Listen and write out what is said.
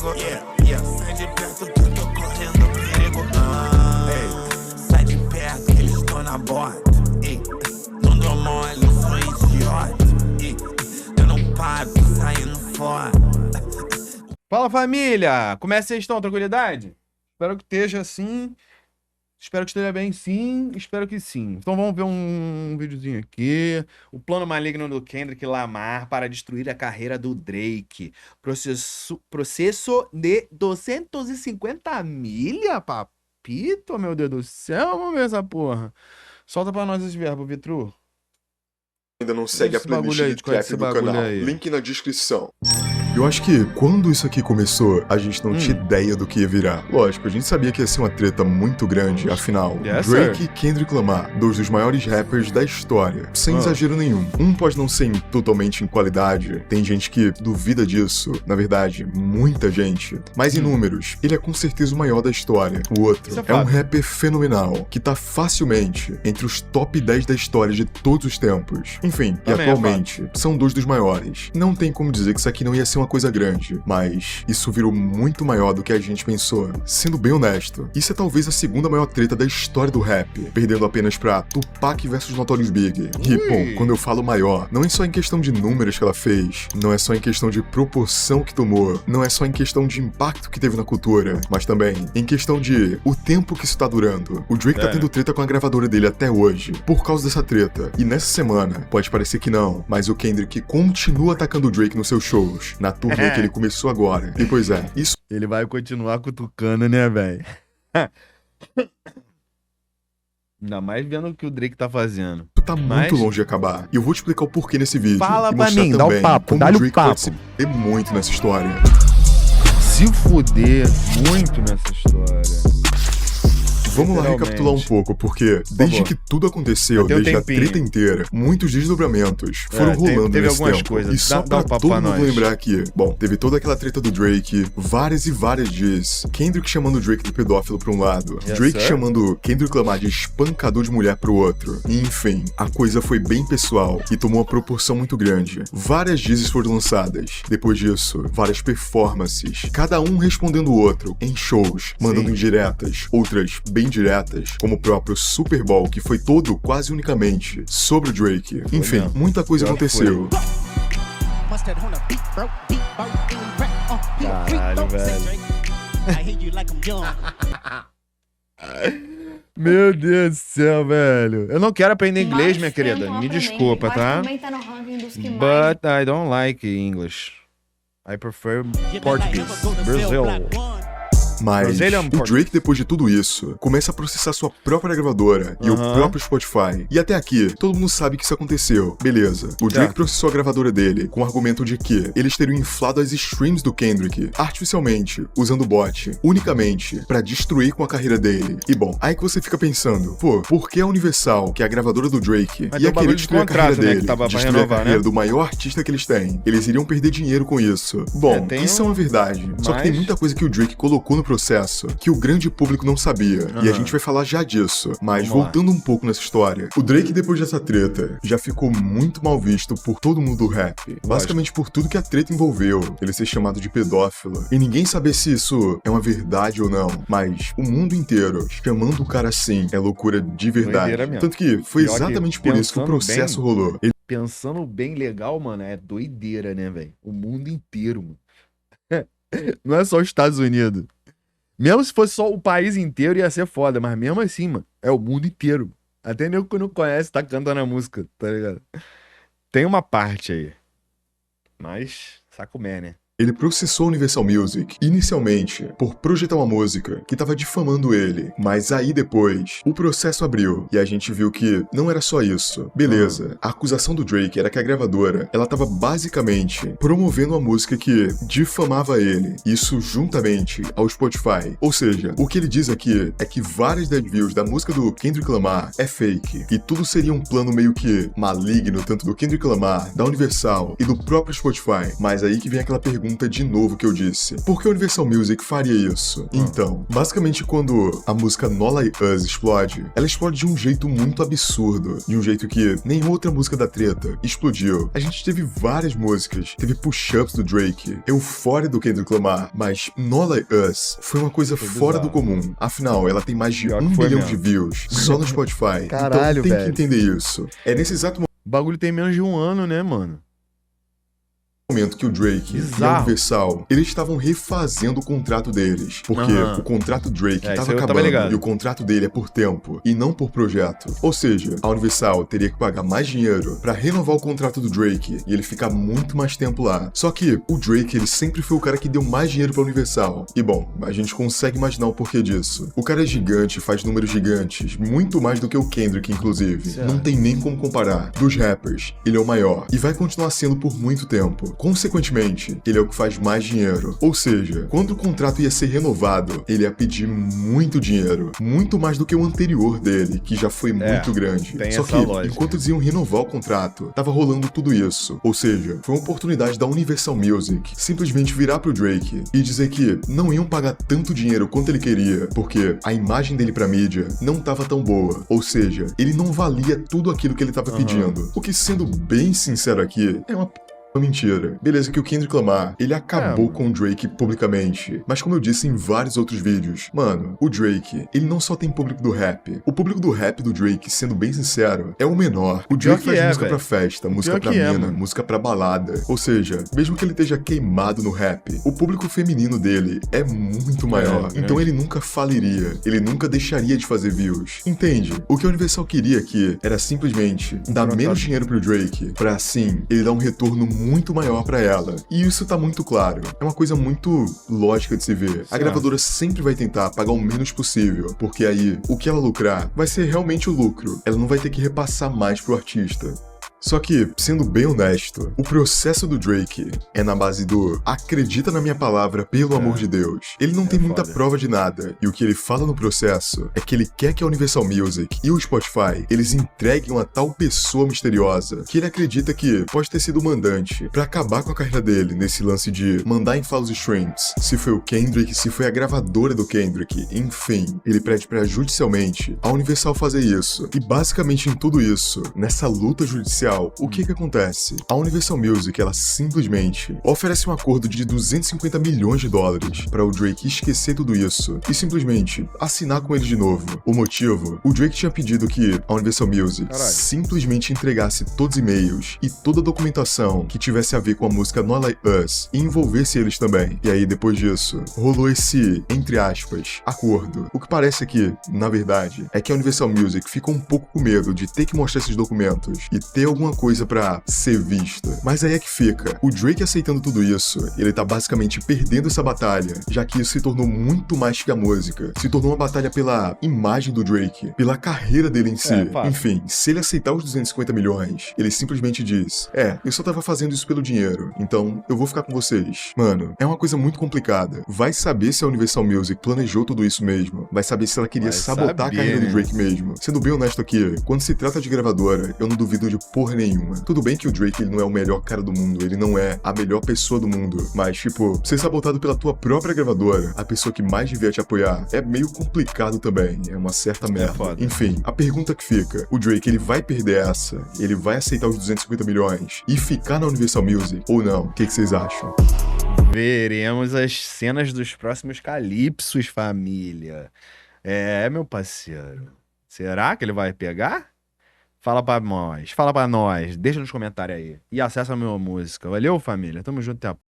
Sai de perto que eu tô correndo perigo. Sai de perto que eles estão na bota. Não dou mole, eu sou idiota. Eu não paro, tô saindo fora. Fala, família! Como é que vocês estão? Tranquilidade? Espero que esteja assim. Espero que esteja bem, sim. Espero que sim. Então vamos ver um videozinho aqui. O plano maligno do Kendrick Lamar para destruir a carreira do Drake. Processo de 250 milha, papito, meu Deus do céu. Vamos ver essa porra. Solta pra nós esse verbo, Vitru. Ainda não segue a playlist de trap do canal, link na descrição. Eu acho que quando isso aqui começou, a gente não tinha ideia do que ia virar. Lógico, a gente sabia que ia ser uma treta muito grande, afinal, Drake e Kendrick Lamar, dois dos maiores rappers da história, sem exagero nenhum. Um pode não ser totalmente em qualidade, tem gente que duvida disso, na verdade, muita gente, mas em números, ele é com certeza o maior da história. O outro é um rapper fenomenal, que tá facilmente entre os top 10 da história de todos os tempos. Enfim, e atualmente, são dois dos maiores. Não tem como dizer que isso aqui não ia ser uma coisa grande, mas isso virou muito maior do que a gente pensou. Sendo bem honesto, isso é talvez a segunda maior treta da história do rap, perdendo apenas pra Tupac vs Notorious Big. E, bom, quando eu falo maior, não é só em questão de números que ela fez, não é só em questão de proporção que tomou, não é só em questão de impacto que teve na cultura, mas também em questão de o tempo que isso tá durando. O Drake tá tendo treta com a gravadora dele até hoje, por causa dessa treta. E nessa semana, pode parecer que não, mas o Kendrick continua atacando o Drake nos seus shows, na turnê que ele começou agora. E pois é, isso... Ele vai continuar cutucando, né, velho? Ainda mais vendo o que o Drake tá fazendo. Tá muito longe de acabar. E eu vou te explicar o porquê nesse vídeo. Fala pra mim, dá o papo, dá-lhe o papo. Pode se fuder muito nessa história. Se fuder muito nessa história. Vamos lá recapitular um pouco, porque desde que tudo aconteceu, desde a treta inteira, muitos desdobramentos foram rolando teve nesse algumas tempo. coisas. E só pra todo mundo lembrar aqui, bom, teve toda aquela treta do Drake, várias e várias diz. Kendrick chamando o Drake de pedófilo pra um lado, Drake chamando Kendrick Lamar de espancador de mulher pro outro. E, enfim, a coisa foi bem pessoal e tomou uma proporção muito grande. Várias dizes foram lançadas. Depois disso, várias performances, cada um respondendo o outro, em shows, mandando indiretas, outras bem diretas, como o próprio Super Bowl, que foi todo quase unicamente sobre o Drake. Enfim, muita coisa aconteceu. Caralho, velho. Meu Deus do céu, velho. Eu não quero aprender inglês, minha querida. Me desculpa, tá? But I don't like English. I prefer Portuguese. Brazil. Mas o Drake, depois de tudo isso, começa a processar sua própria gravadora e o próprio Spotify. E até aqui, todo mundo sabe que isso aconteceu. Beleza. O Drake processou a gravadora dele com o argumento de que eles teriam inflado as streams do Kendrick artificialmente, usando bot, unicamente pra destruir com a carreira dele. E bom, aí que você fica pensando, pô, por que a Universal, que é a gravadora do Drake, ia querer destruir a carreira dele, destruir a carreira do maior artista que eles têm? Eles iriam perder dinheiro com isso. Bom, isso é uma verdade. Só que tem muita coisa que o Drake colocou no processo que o grande público não sabia, e a gente vai falar já disso. Mas voltando um pouco nessa história, o Drake, depois dessa treta, já ficou muito mal visto por todo mundo do rap, basicamente por tudo que a treta envolveu, ele ser chamado de pedófilo, e ninguém saber se isso é uma verdade ou não, mas o mundo inteiro chamando o cara assim é loucura de verdade. Tanto que foi exatamente por isso que o processo rolou. Pensando bem legal, mano, é doideira, né, velho? O mundo inteiro, mano. Não é só os Estados Unidos. Mesmo se fosse só o país inteiro, ia ser foda. Mas mesmo assim, mano, é o mundo inteiro. Até nego que não conhece tá cantando a música, tá ligado? Tem uma parte aí. Mas, sacumé, né? Ele processou a Universal Music, inicialmente, por projetar uma música que tava difamando ele, mas aí depois, o processo abriu, e a gente viu que não era só isso. Beleza, a acusação do Drake era que a gravadora, ela tava basicamente promovendo uma música que difamava ele, isso juntamente ao Spotify. Ou seja, o que ele diz aqui é que várias das views da música do Kendrick Lamar é fake, e tudo seria um plano meio que maligno, tanto do Kendrick Lamar, da Universal e do próprio Spotify. Mas aí que vem aquela pergunta pergunta de novo que eu disse. Por que a Universal Music faria isso? Então, basicamente quando a música No Like Us explode, ela explode de um jeito muito absurdo, de um jeito que nenhuma outra música da treta explodiu. A gente teve várias músicas, teve push-ups do Drake, Euphoria do Kendrick Lamar, mas No Like Us foi uma coisa fora do comum. Afinal, ela tem mais de 1 bilhão de views só no Spotify. Caralho, então tem que entender isso. É nesse exato o bagulho tem menos de 1 ano, né, mano? Momento que o Drake e a Universal, eles estavam refazendo o contrato deles, porque o contrato Drake tava acabando e o contrato dele é por tempo e não por projeto. Ou seja, a Universal teria que pagar mais dinheiro pra renovar o contrato do Drake e ele ficar muito mais tempo lá. Só que o Drake, ele sempre foi o cara que deu mais dinheiro pra Universal. E bom, a gente consegue imaginar o porquê disso. O cara é gigante, faz números gigantes, muito mais do que o Kendrick, inclusive. Não tem nem como comparar. Dos rappers, ele é o maior e vai continuar sendo por muito tempo. Consequentemente, ele é o que faz mais dinheiro. Ou seja, quando o contrato ia ser renovado, ele ia pedir muito dinheiro. Muito mais do que o anterior dele, que já foi muito grande. Só que, enquanto eles iam renovar o contrato, tava rolando tudo isso. Ou seja, foi uma oportunidade da Universal Music simplesmente virar pro Drake e dizer que não iam pagar tanto dinheiro quanto ele queria, porque a imagem dele pra mídia não tava tão boa. Ou seja, ele não valia tudo aquilo que ele tava pedindo. O que, sendo bem sincero aqui, é uma mentira. Beleza que o Kendrick Lamar, ele acabou com o Drake publicamente, mas como eu disse em vários outros vídeos, mano, o Drake, ele não só tem público do rap. O público do rap do Drake, sendo bem sincero, é o menor. O Drake faz música pra festa, música pra mina, música pra balada. Ou seja, mesmo que ele esteja queimado no rap, o público feminino dele é muito maior. Então ele nunca faliria, ele nunca deixaria de fazer views. Entende? O que a Universal queria aqui era simplesmente dar menos dinheiro pro Drake, pra assim, ele dar um retorno muito maior pra ela. E isso tá muito claro. É uma coisa muito lógica de se ver. A gravadora sempre vai tentar pagar o menos possível, porque aí o que ela lucrar vai ser realmente o lucro. Ela não vai ter que repassar mais pro artista. Só que, sendo bem honesto, o processo do Drake é na base do acredita na minha palavra, pelo amor de Deus. Ele não tem muita prova de nada, e o que ele fala no processo é que ele quer que a Universal Music e o Spotify, eles entreguem uma tal pessoa misteriosa que ele acredita que pode ter sido o mandante pra acabar com a carreira dele nesse lance de mandar inflar os streams. Se foi o Kendrick, se foi a gravadora do Kendrick, enfim, ele pede pra judicialmente a Universal fazer isso. E basicamente em tudo isso, nessa luta judicial, o que acontece? A Universal Music, ela simplesmente oferece um acordo de 250 milhões de dólares para o Drake esquecer tudo isso e simplesmente assinar com ele de novo. O motivo? O Drake tinha pedido que a Universal Music simplesmente entregasse todos os e-mails e toda a documentação que tivesse a ver com a música No Like Us e envolvesse eles também. E aí, depois disso, rolou esse, entre aspas, acordo. O que parece aqui, na verdade, é que a Universal Music ficou um pouco com medo de ter que mostrar esses documentos e ter alguma coisa pra ser vista. Mas aí é que fica. O Drake aceitando tudo isso, ele tá basicamente perdendo essa batalha, já que isso se tornou muito mais que a música. Se tornou uma batalha pela imagem do Drake, pela carreira dele em si. Enfim, se ele aceitar os 250 milhões, ele simplesmente diz, eu só tava fazendo isso pelo dinheiro, então eu vou ficar com vocês. Mano, é uma coisa muito complicada. Vai saber se a Universal Music planejou tudo isso mesmo. Vai saber se ela queria sabotar a carreira do Drake mesmo. Sendo bem honesto aqui, quando se trata de gravadora, eu não duvido de porra nenhuma. Tudo bem que o Drake, ele não é o melhor cara do mundo, ele não é a melhor pessoa do mundo, mas, tipo, ser sabotado pela tua própria gravadora, a pessoa que mais devia te apoiar, é meio complicado também, é uma certa merda. Enfim, a pergunta que fica, o Drake, ele vai perder essa? Ele vai aceitar os 250 milhões e ficar na Universal Music ou não? O que vocês acham? Veremos as cenas dos próximos Calypsos, família. Meu parceiro. Será que ele vai pegar? Fala pra nós, deixa nos comentários aí. E acessa a minha música. Valeu, família? Tamo junto, até a